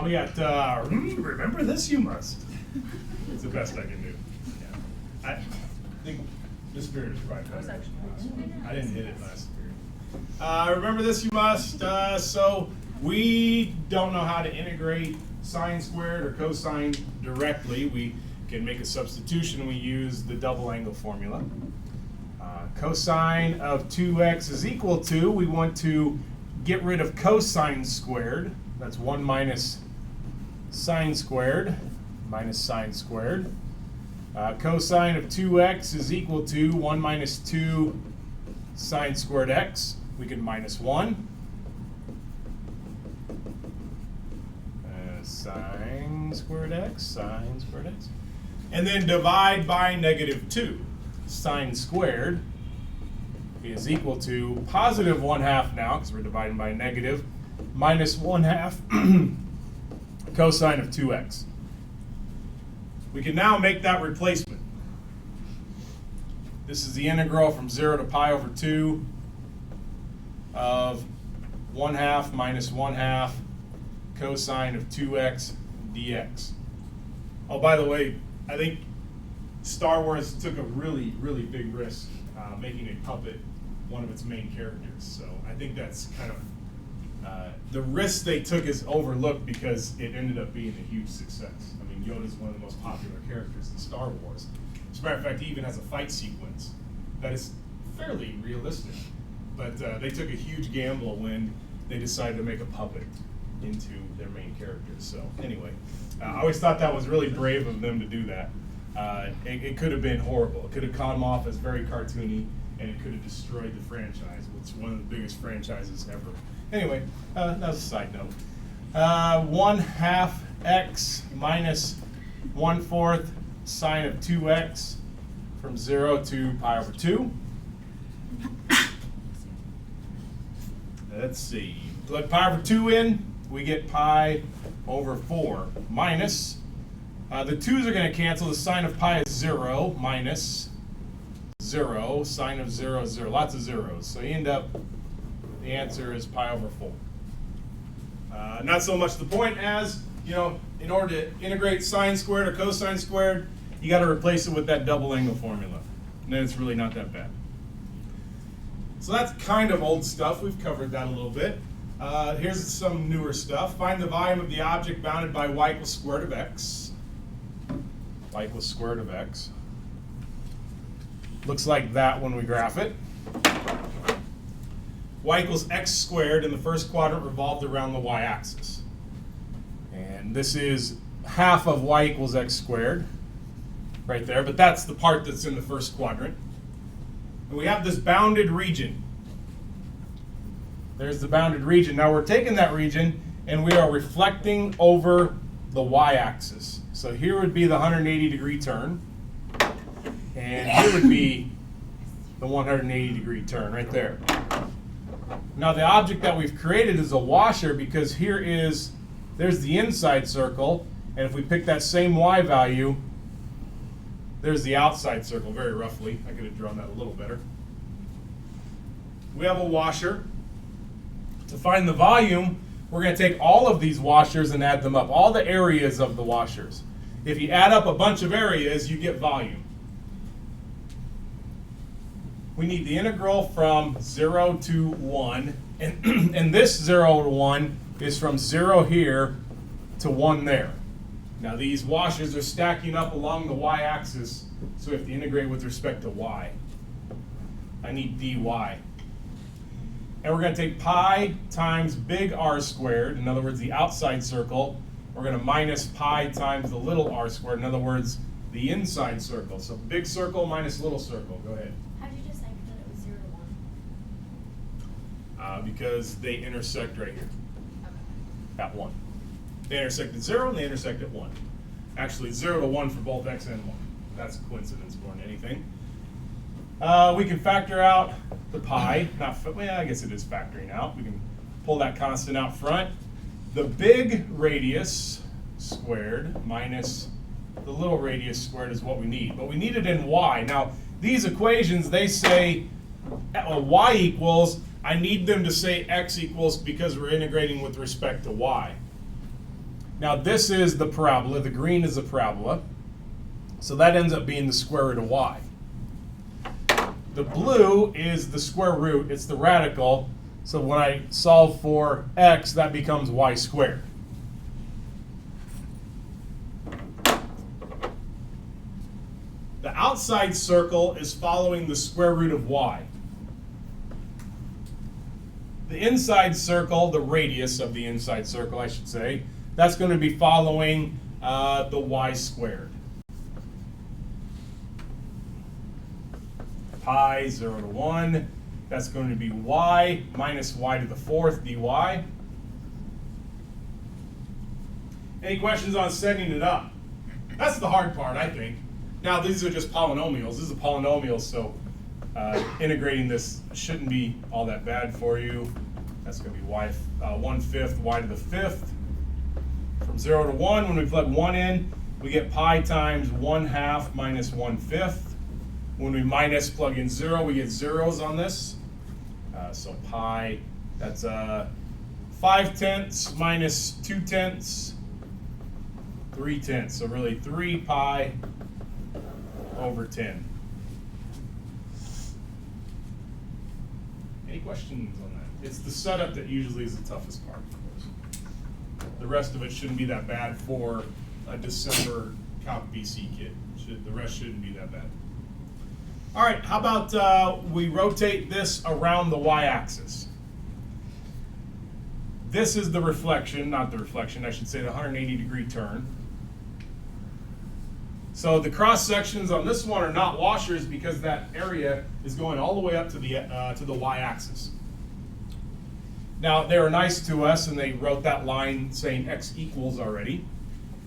We got, remember this you must. It's the best I can do. Yeah. I think this period is probably better. I didn't hit it last period. Remember this you must. So we don't know how to integrate sine squared or cosine directly. We can make a substitution. We use the double angle formula. Cosine of 2x is equal to, we want to get rid of cosine squared. That's 1 minus sine squared, minus sine squared. Cosine of 2x is equal to 1 minus 2 sine squared x. We can minus 1. Sine squared x. And then divide by negative 2. Sine squared is equal to positive 1/2 now, because we're dividing by negative, minus 1/2 cosine of 2x. We can now make that replacement. This is the integral from 0 to pi over 2 of 1/2 minus 1/2 cosine of 2x dx. Oh, by the way, I think Star Wars took a really, really big risk making a puppet one of its main characters. So I think that's kind of the risk they took is overlooked because it ended up being a huge success. I mean, Yoda's one of the most popular characters in Star Wars. As a matter of fact, he even has a fight sequence that is fairly realistic. But they took a huge gamble when they decided to make a puppet into their main characters. So anyway, I always thought that was really brave of them to do that. It could have been horrible. It could have come off as very cartoony, and it could have destroyed the franchise, which is one of the biggest franchises ever. Anyway, that was a side note. 1/2 x minus 1/4 sine of 2x from 0 to pi over 2. Let's see. Plug pi over 2 in, we get pi over 4 minus. The 2's are going to cancel. The sine of pi is 0 minus 0. Sine of 0 is 0. Lots of zeros. So you end up, the answer is pi over 4. Not so much the point as, you know, in order to integrate sine squared or cosine squared, you got to replace it with that double angle formula. And then it's really not that bad. So that's kind of old stuff. We've covered that a little bit. Here's some newer stuff. Find the volume of the object bounded by y equals square root of x. Y equals square root of x. Looks like that when we graph it. Y equals x squared in the first quadrant revolved around the y-axis. And this is half of y equals x squared right there, but that's the part that's in the first quadrant. And we have this bounded region. There's the bounded region. Now we're taking that region and we are reflecting over the y-axis. So here would be the 180-degree turn. And here would be the 180-degree turn right there. Now the object that we've created is a washer because there's the inside circle, and if we pick that same y value, there's the outside circle, very roughly. I could have drawn that a little better. We have a washer. To find the volume, we're going to take all of these washers and add them up, all the areas of the washers. If you add up a bunch of areas, you get volume. We need the integral from 0 to 1, and this 0 to 1 is from 0 here to 1 there. Now these washers are stacking up along the y-axis, so we have to integrate with respect to y. I need dy. And we're going to take pi times big R squared, in other words, the outside circle. We're going to minus pi times the little r squared, in other words, the inside circle. So big circle minus little circle. Go ahead. How did you decide that it was 0 to 1? Because they intersect right here Okay. at 1. They intersect at 0 and they intersect at 1. Actually, 0 to 1 for both x and y. That's a coincidence more than anything. We can factor out the pi. Well, I guess it is factoring out. We can pull that constant out front. The big radius squared minus the little radius squared is what we need. But we need it in y. Now, these equations, they say y equals. I need them to say x equals because we're integrating with respect to y. Now this is the parabola, the green is the parabola, so that ends up being the square root of y. The blue is the square root, it's the radical, so when I solve for x, that becomes y squared. The outside circle is following the square root of y. The inside circle, the radius of the inside circle, I should say, that's going to be following the y squared. Pi 0 to 1, that's going to be y minus y to the 4th dy. Any questions on setting it up? That's the hard part, I think. Now, these are just polynomials. This is a polynomial, so integrating this shouldn't be all that bad for you. That's going to be y 1/5 y to the 5th. From 0 to 1, when we plug 1 in, we get pi times 1/2 minus 1/5. When we minus plug in 0, we get zeros on this. So pi, that's 5/10 minus 2/10, 3/10. So really 3 pi over 10. Any questions on that? It's the setup that usually is the toughest part, of course. The rest of it shouldn't be that bad for a December Calc BC kit. The rest shouldn't be that bad. All right, how about we rotate this around the y-axis? This is the reflection, not the reflection, I should say the 180-degree turn. So the cross sections on this one are not washers because that area is going all the way up to the y-axis. Now they were nice to us and they wrote that line saying x equals already.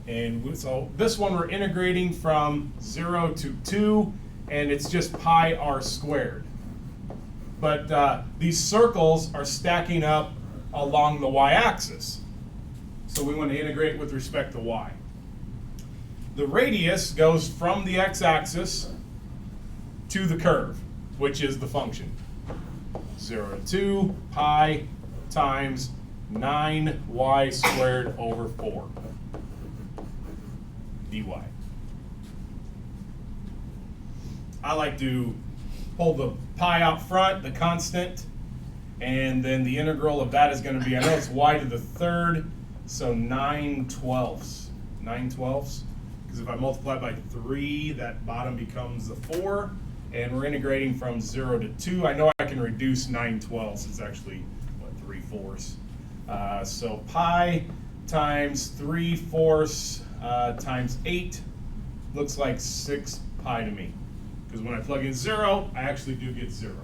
And so this one we're integrating from 0 to 2, and it's just pi r squared. But these circles are stacking up along the y-axis. So we want to integrate with respect to y. The radius goes from the x-axis to the curve, which is the function. 0 to 2 pi times 9y squared over 4 dy. I like to pull the pi out front, the constant, and then the integral of that is going to be, I know it's y to the 3rd, so 9/12. 9/12. Because if I multiply by 3, that bottom becomes the 4, and we're integrating from 0 to 2. I know I can reduce 9/12. It's actually, what, 3/4. So pi times 3/4 times 8 looks like 6 pi to me. Because when I plug in 0, I actually do get 0.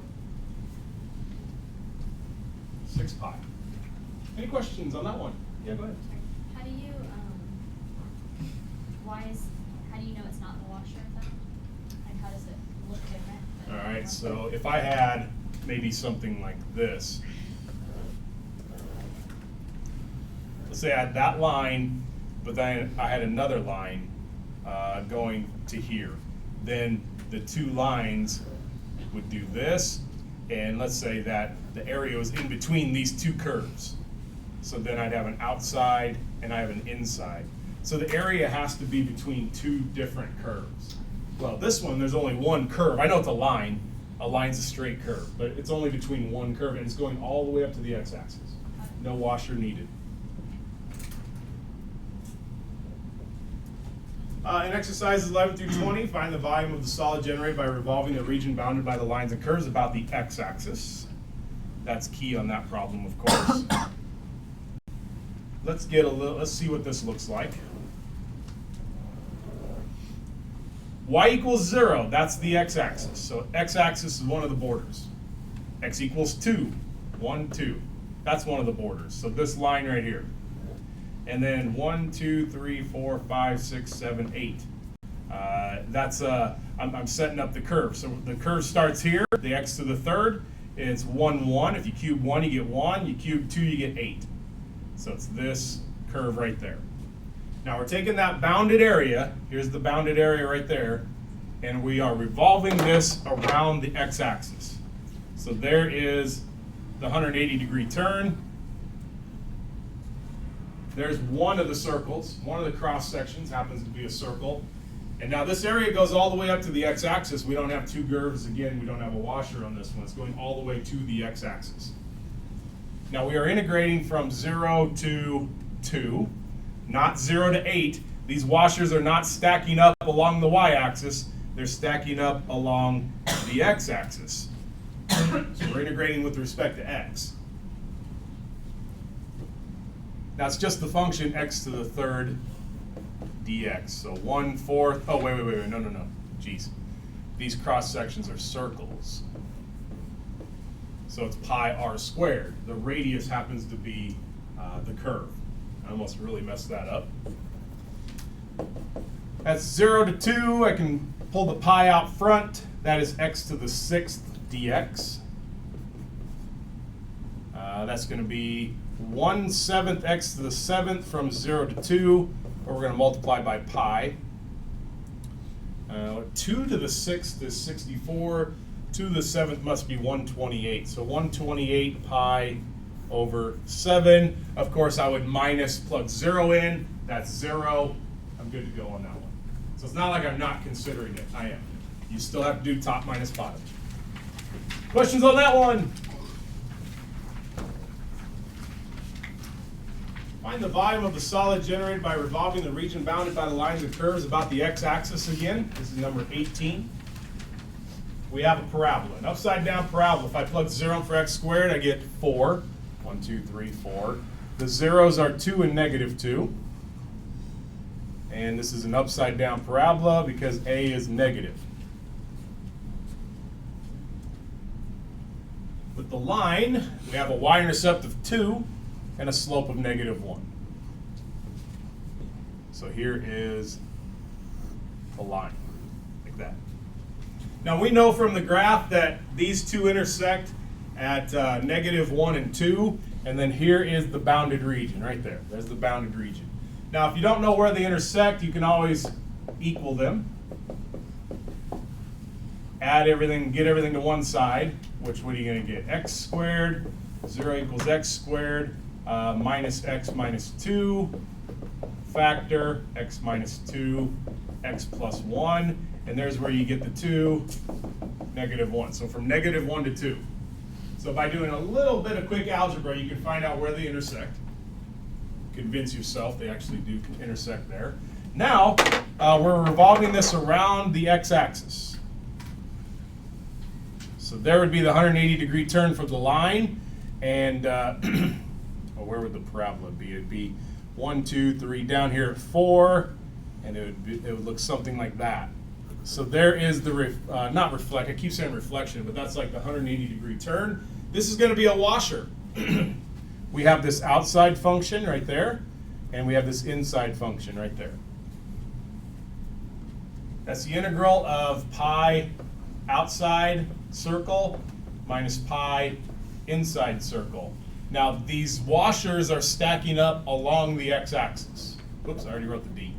6 pi. Any questions on that one? Yeah, go ahead. How do you, how do you know it's not the washer then? Like, how does it look different? All right, so if I had maybe something like this, let's say I had that line, but then I had another line going to here. Then the two lines would do this, and let's say that the area was in between these two curves. So then I'd have an outside and I have an inside. So the area has to be between two different curves. Well, this one, there's only one curve. I know it's a line. A line's a straight curve, but it's only between one curve, and it's going all the way up to the x-axis. No washer needed. In exercises 11 through 20, find the volume of the solid generated by revolving the region bounded by the lines and curves about the x-axis. That's key on that problem, of course. Let's see what this looks like. Y equals 0, that's the x-axis. So x-axis is one of the borders. X equals 2, 1, 2. That's one of the borders. So this line right here. And then 1, 2, 3, 4, 5, 6, 7, 8. I'm setting up the curve. So the curve starts here, the x to the 3rd. It's 1, 1. If you cube 1, you get 1. You cube 2, you get 8. So it's this curve right there. Now we're taking that bounded area, here's the bounded area right there, and we are revolving this around the x-axis. So there is the 180-degree turn. there's one of the circles, one of the cross sections happens to be a circle. And now this area goes all the way up to the x-axis. We don't have two curves. Again, we don't have a washer on this one. It's going all the way to the x-axis. Now we are integrating from 0 to 2, not 0 to 8. These washers are not stacking up along the y-axis. They're stacking up along the x-axis. So we're integrating with respect to x. Now it's just the function x to the third dx. So 1/4, oh wait, no. Geez. These cross sections are circles. So it's pi r squared. The radius happens to be the curve. I almost really messed that up. That's 0 to 2. I can pull the pi out front. That is x to the 6th dx. That's going to be 1/7 x to the 7th from 0 to 2, or we're going to multiply by pi. 2 to the 6th is 64. 2 to the 7th must be 128. So 128 pi over 7. Of course, I would minus, plug 0 in. That's 0. I'm good to go on that one. So it's not like I'm not considering it. I am. You still have to do top minus bottom. Questions on that one? Find the volume of the solid generated by revolving the region bounded by the lines and curves about the x-axis again. This is number 18. We have a parabola, an upside down parabola. If I plug 0 in for x squared, I get 4. 1, 2, 3, 4. The zeros are 2 and negative 2. And this is an upside down parabola because a is negative. With the line, we have a y-intercept of 2 and a slope of negative 1. So here is a line, like that. Now we know from the graph that these two intersect at negative 1 and 2, and then here is the bounded region, right there. There's the bounded region. Now if you don't know where they intersect, you can always equal them. Add everything, get everything to one side, which what are you going to get? X squared, 0 equals x squared, minus x minus 2, factor, x minus 2, x plus 1, and there's where you get the 2, negative 1. So from negative 1 to 2. So by doing a little bit of quick algebra, you can find out where they intersect. Convince yourself they actually do intersect there. Now, we're revolving this around the x-axis. So there would be the 180-degree turn for the line, and where would the parabola be? It'd be 1, 2, 3, down here at 4, and it would look something like that. So there is the, not reflect, I keep saying reflection, but that's like the 180-degree turn. This is going to be a washer. We have this outside function right there, and we have this inside function right there. That's the integral of pi outside circle minus pi inside circle. Now these washers are stacking up along the x-axis. Oops, I already wrote the d.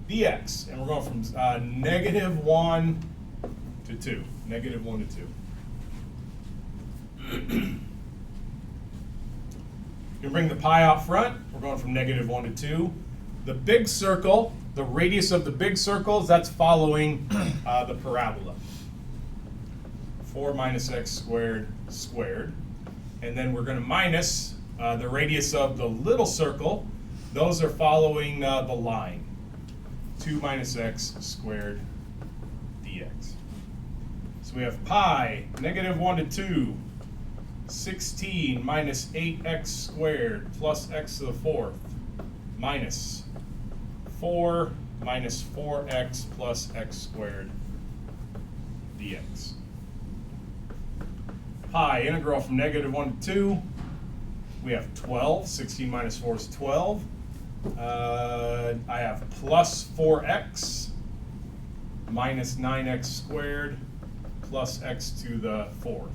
dx, and we're going from negative 1 to 2. Negative 1 to 2. You bring the pi out front. We're going from negative 1 to 2. The big circle, the radius of the big circles, that's following the parabola. 4 minus x squared squared. And then we're going to minus the radius of the little circle. Those are following the line. 2 minus x squared dx. So we have pi, negative 1 to 2, 16 minus 8x squared plus x to the 4th minus 4 minus 4x plus x squared dx. Pi, integral from negative 1 to 2, we have 12. 16 minus 4 is 12. I have plus 4x minus 9x squared plus x to the 4th.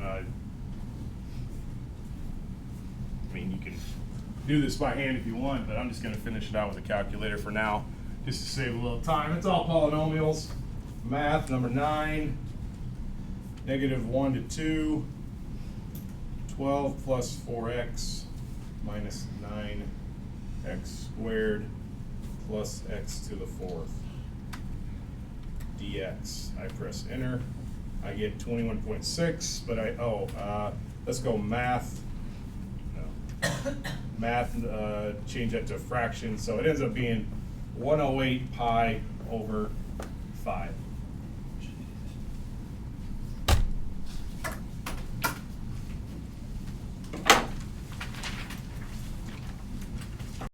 I mean, you can do this by hand if you want, but I'm just going to finish it out with a calculator for now, just to save a little time. It's all polynomials. Math number 9, negative 1 to 2, 12 plus 4x minus 9x squared plus x to the fourth dx. I press enter. I get 21.6, but let's go math. No. Math, change that to a fraction, so it ends up being 108 pi over 5.